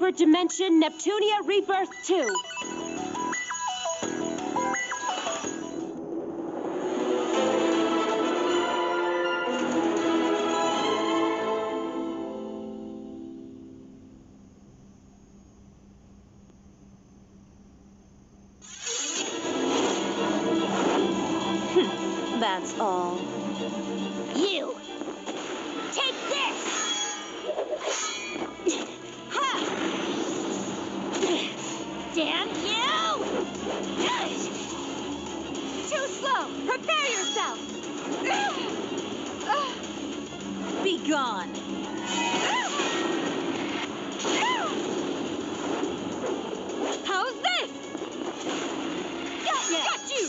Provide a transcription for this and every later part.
Hyperdimension Neptunia Rebirth 2. That's all. You! Take this! Ha! Damn you! Too slow! Prepare yourself! Be gone! How's this? Got you!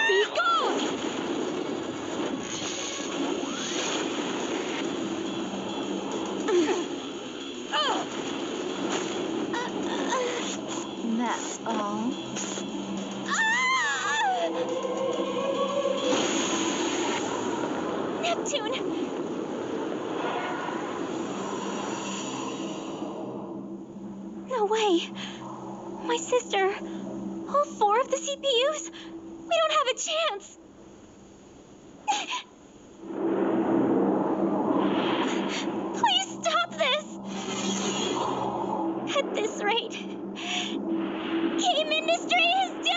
Be gone! That's all. Neptune! No way! My sister! All 4 of the CPUs? We don't have a chance! Please stop this! At this rate, game industry is doomed!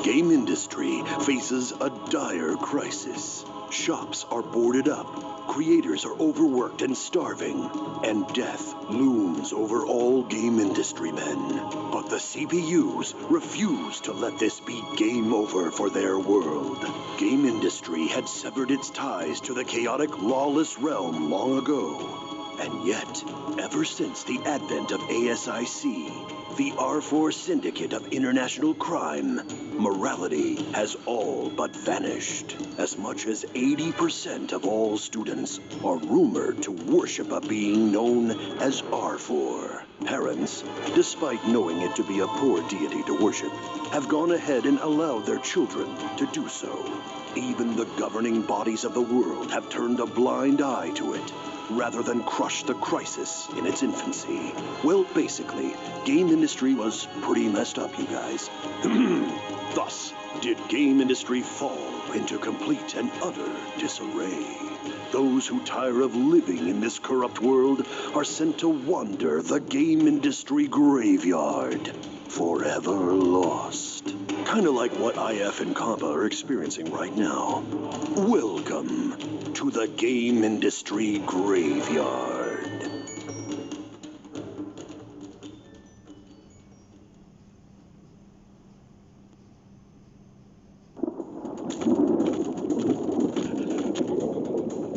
Game industry faces a dire crisis. Shops are boarded up, creators are overworked and starving, and death looms over all game industry men. But the CPUs refuse to let this be game over for their world. Game industry had severed its ties to the chaotic, lawless realm long ago. And yet, ever since the advent of ASIC, the R4 Syndicate of International Crime, morality has all but vanished. As much as 80% of all students are rumored to worship a being known as R4. Parents, despite knowing it to be a poor deity to worship, have gone ahead and allowed their children to do so. Even the governing bodies of the world have turned a blind eye to it, rather than crush the crisis in its infancy. Well, basically, game industry was pretty messed up, you guys. Thus, did game industry fall into complete and utter disarray. Those who tire of living in this corrupt world are sent to wander the game industry graveyard, forever lost. Kinda like what IF and Compa are experiencing right now. Welcome to the game industry graveyard.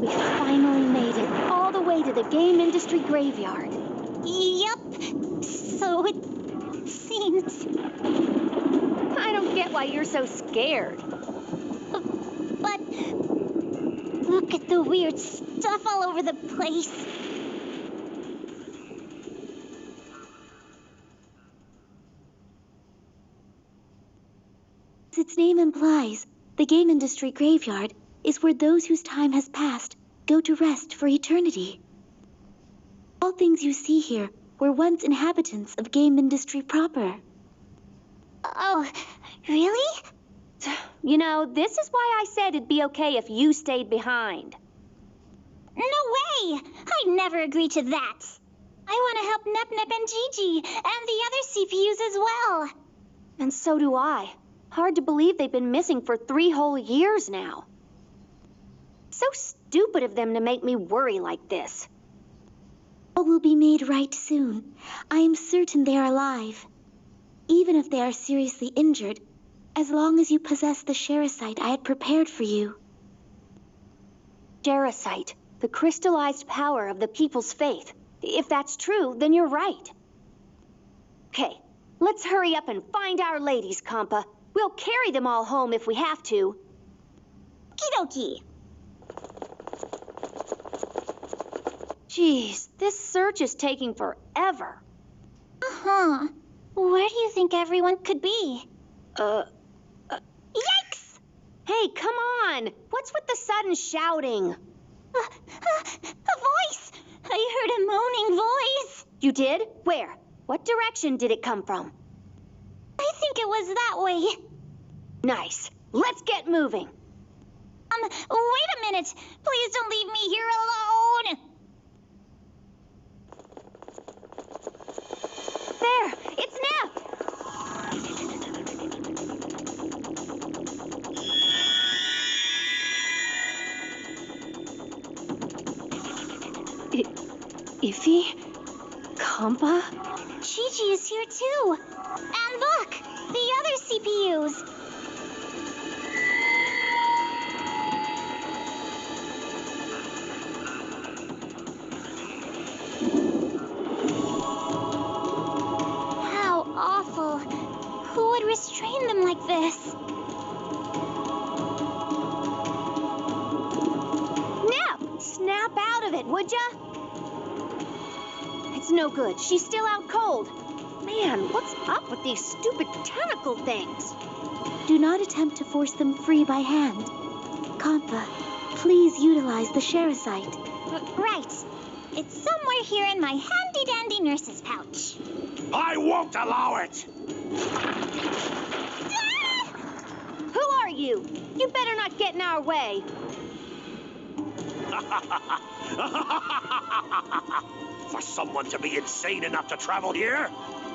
We finally made it all the way to the game industry graveyard. Yep. So it seems. I don't get why you're so scared. But look at the weird stuff all over the place. As its name implies, the game industry graveyard is where those whose time has passed go to rest for eternity. All things you see here were once inhabitants of game industry proper. Oh, really? You know, this is why I said it'd be okay if you stayed behind. No way! I'd never agree to that. I want to help Nep and Gigi and the other CPUs as well. And so do I. Hard to believe they've been missing for 3 whole years now. So stupid of them to make me worry like this. All will be made right soon. I am certain they are alive. Even if they are seriously injured, as long as you possess the Sherasite I had prepared for you. Sherasite, the crystallized power of the people's faith. If that's true, then you're right. Okay, let's hurry up and find our ladies, Compa. We'll carry them all home if we have to. Okie dokie. Jeez, this search is taking forever. Uh-huh. Where do you think everyone could be? Yikes! Hey, come on! What's with the sudden shouting? A voice! I heard a moaning voice. You did? Where? What direction did it come from? I think it was that way. Nice. Let's get moving. Wait a minute. Please don't leave me here alone. There! It's Nep! Iffy? Compa? Gigi is here too. And look, the other CPUs. How awful. Who would restrain them like this? Nep! Snap out of it, would ya? It's no good. She's still out cold. Man, what's up with these stupid tentacle things? Do not attempt to force them free by hand. Compa, please utilize the Sherasite. Right. It's somewhere here in my handy-dandy nurse's pouch. I won't allow it! Who are you? You better not get in our way. For someone to be insane enough to travel here?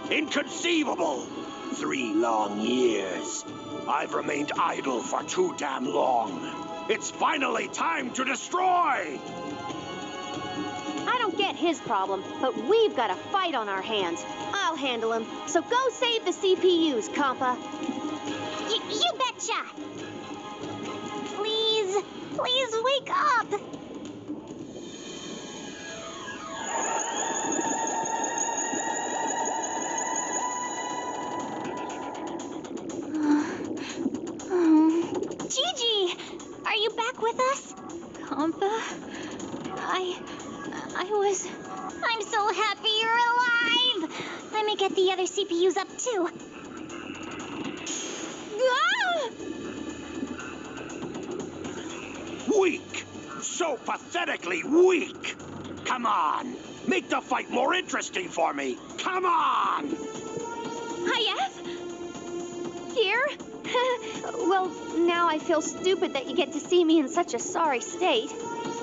Inconceivable! 3 long years. I've remained idle for too damn long. It's finally time to destroy! I don't get his problem, but we've got a fight on our hands. I'll handle him. So go save the CPUs, Compa. You betcha! Please, please wake up! Gigi! Are you back with us? Compa? I'm so happy you're alive! Let me get the other CPUs up too. Ah! Weak! So pathetically weak! Come on! Make the fight more interesting for me! Come on! Hi, Here? Well, now I feel stupid that you get to see me in such a sorry state.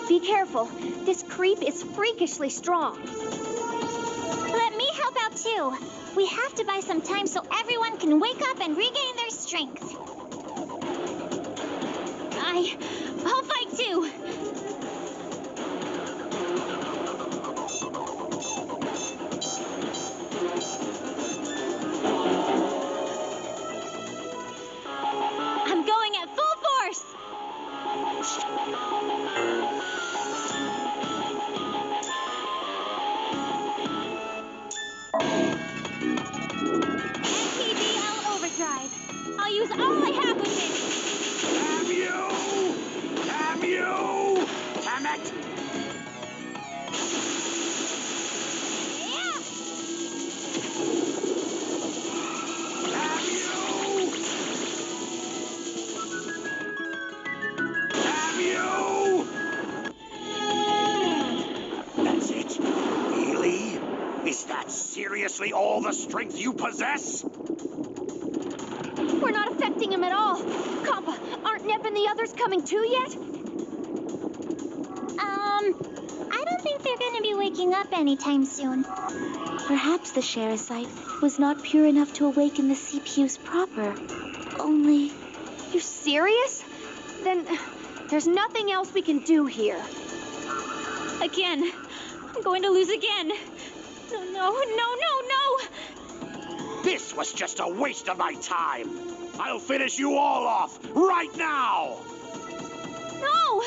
Be careful. This creep is freakishly strong. Let me help out too. We have to buy some time so everyone can wake up and regain their strength. I'll fight too. I'm going at full force. NPDL overdrive. I'll use all I have with it. Damn you! Damn you! Damn it! Yeah. Damn you! Damn you! That's it? Really? Is that seriously all the strength you possess? We're not affecting him at all. Compa, aren't Nep and the others coming too yet? I don't think they're gonna be waking up anytime soon. Perhaps the Sherasite was not pure enough to awaken the CPUs proper. Only... You serious? Then there's nothing else we can do here. Again. I'm going to lose again. No. This was just a waste of my time. I'll finish you all off right now. No!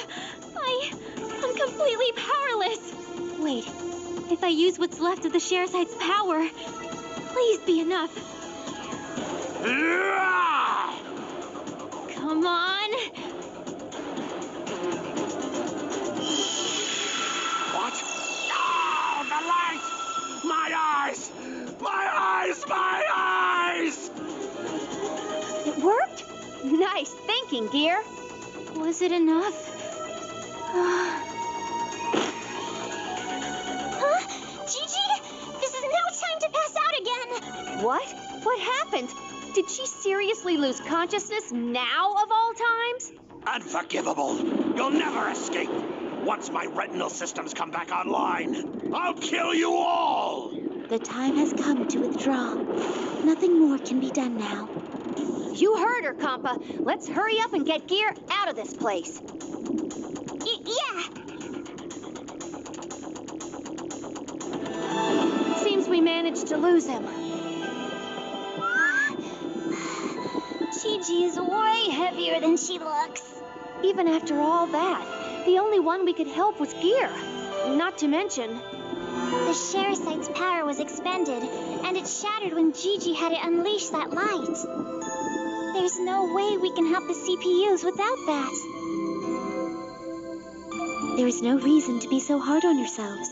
I'm completely powerless. Wait, if I use what's left of the Sherasite's power, please be enough. Come on. What? It worked? Nice thinking, Gear. Was it enough? Gigi, this is no time to pass out again. What? What happened? Did she seriously lose consciousness now of all times? Unforgivable. You'll never escape. Once my retinal systems come back online, I'll kill you all! The time has come to withdraw. Nothing more can be done now. You heard her, Compa. Let's hurry up and get Gear out of this place. Yeah. Seems we managed to lose him. Gigi is way heavier than she looks. Even after all that, the only one we could help was Gear. Not to mention... The Sherasite's power was expended, and it shattered when Gigi had to unleash that light. There's no way we can help the CPUs without that. There is no reason to be so hard on yourselves.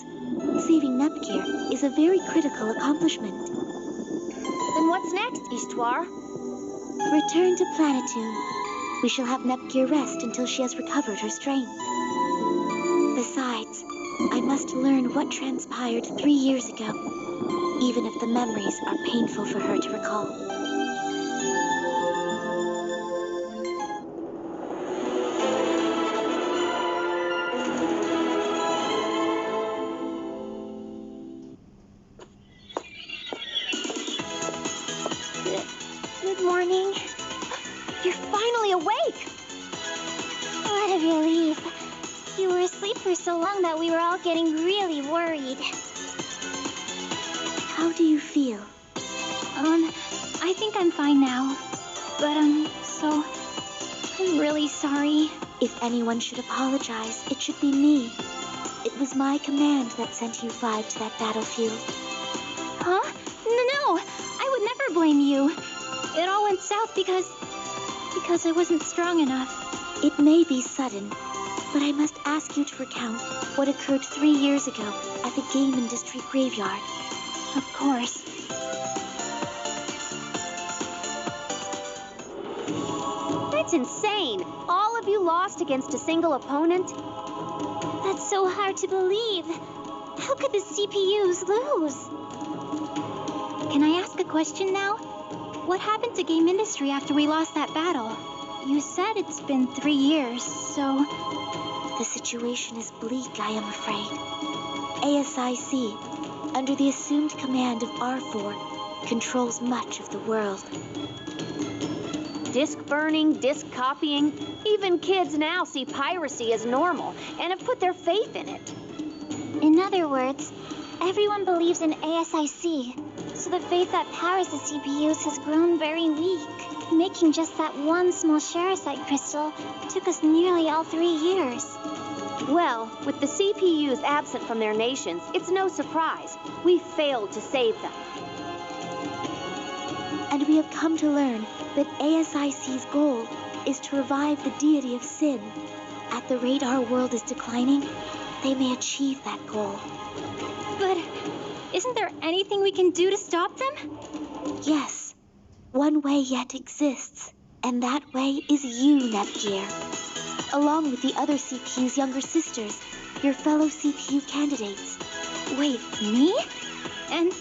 Saving Nepgear is a very critical accomplishment. Then what's next, Histoire? Return to Planetoon. We shall have Nepgear rest until she has recovered her strength. Besides, I must learn what transpired 3 years ago, even if the memories are painful for her to recall. Good morning. You're finally awake! What a relief. You were asleep for so long that we were all getting really worried. How do you feel? I think I'm fine now. But, I'm really sorry. If anyone should apologize, it should be me. It was my command that sent you 5 to that battlefield. Huh? No, I would never blame you. It all went south because I wasn't strong enough. It may be sudden, but I must ask you to recount what occurred 3 years ago at the game industry graveyard. Of course. That's insane! All of you lost against a single opponent? That's so hard to believe. How could the CPUs lose? Can I ask a question now? What happened to game industry after we lost that battle? You said it's been 3 years, so... The situation is bleak, I am afraid. ASIC, under the assumed command of R4, controls much of the world. Disc burning, disc copying. Even kids now see piracy as normal and have put their faith in it. In other words, everyone believes in ASIC, so the faith that powers the CPUs has grown very weak. Making just that one small Sherasite crystal took us nearly all 3 years. Well, with the CPUs absent from their nations, it's no surprise. We failed to save them. And we have come to learn that ASIC's goal is to revive the deity of sin. At the rate our world is declining, they may achieve that goal. But isn't there anything we can do to stop them? Yes, one way yet exists, and that way is you, Nepgear. Along with the other CPU's younger sisters, your fellow CPU candidates. Wait, me? And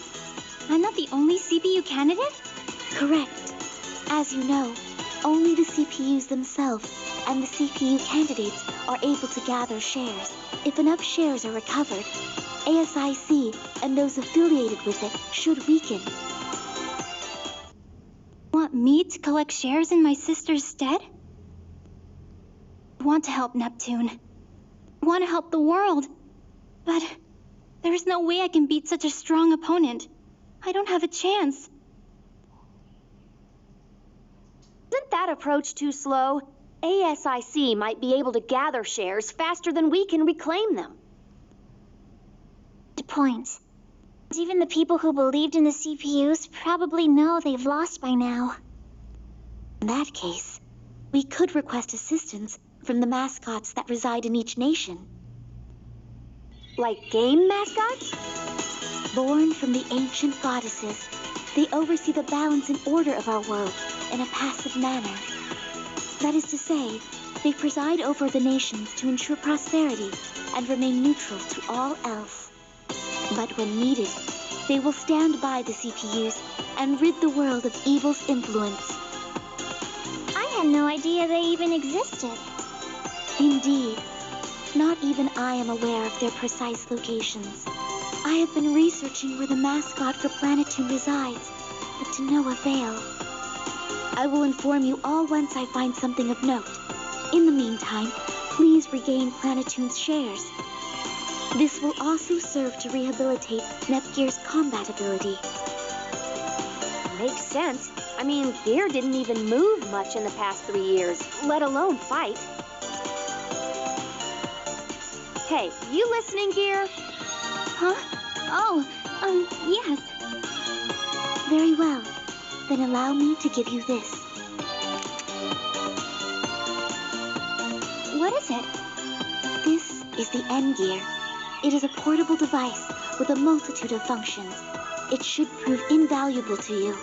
I'm not the only CPU candidate? Correct. As you know, only the CPUs themselves and the CPU candidates are able to gather shares. If enough shares are recovered, ASIC and those affiliated with it should weaken. Want me to collect shares in my sister's stead? I want to help Neptune. I want to help the world. But there's no way I can beat such a strong opponent. I don't have a chance. Isn't that approach too slow? ASIC might be able to gather shares faster than we can reclaim them. Good point. Even the people who believed in the CPUs probably know they've lost by now. In that case, we could request assistance from the mascots that reside in each nation. Like game mascots? Born from the ancient goddesses, They oversee the balance and order of our world in a passive manner. That is to say, they preside over the nations to ensure prosperity and remain neutral to all else. But when needed, they will stand by the CPUs and rid the world of evil's influence. I had no idea they even existed. Indeed. Not even I am aware of their precise locations. I have been researching where the mascot for Planetoon resides, but to no avail. I will inform you all once I find something of note. In the meantime, please regain Planetoon's shares. This will also serve to rehabilitate Nepgear's combat ability. Makes sense. I mean, Gear didn't even move much in the past 3 years, let alone fight. Hey, you listening, Gear? Huh? Oh, yes. Very well. Then allow me to give you this. What is it? This is the N-Gear. It is a portable device with a multitude of functions. It should prove invaluable to you.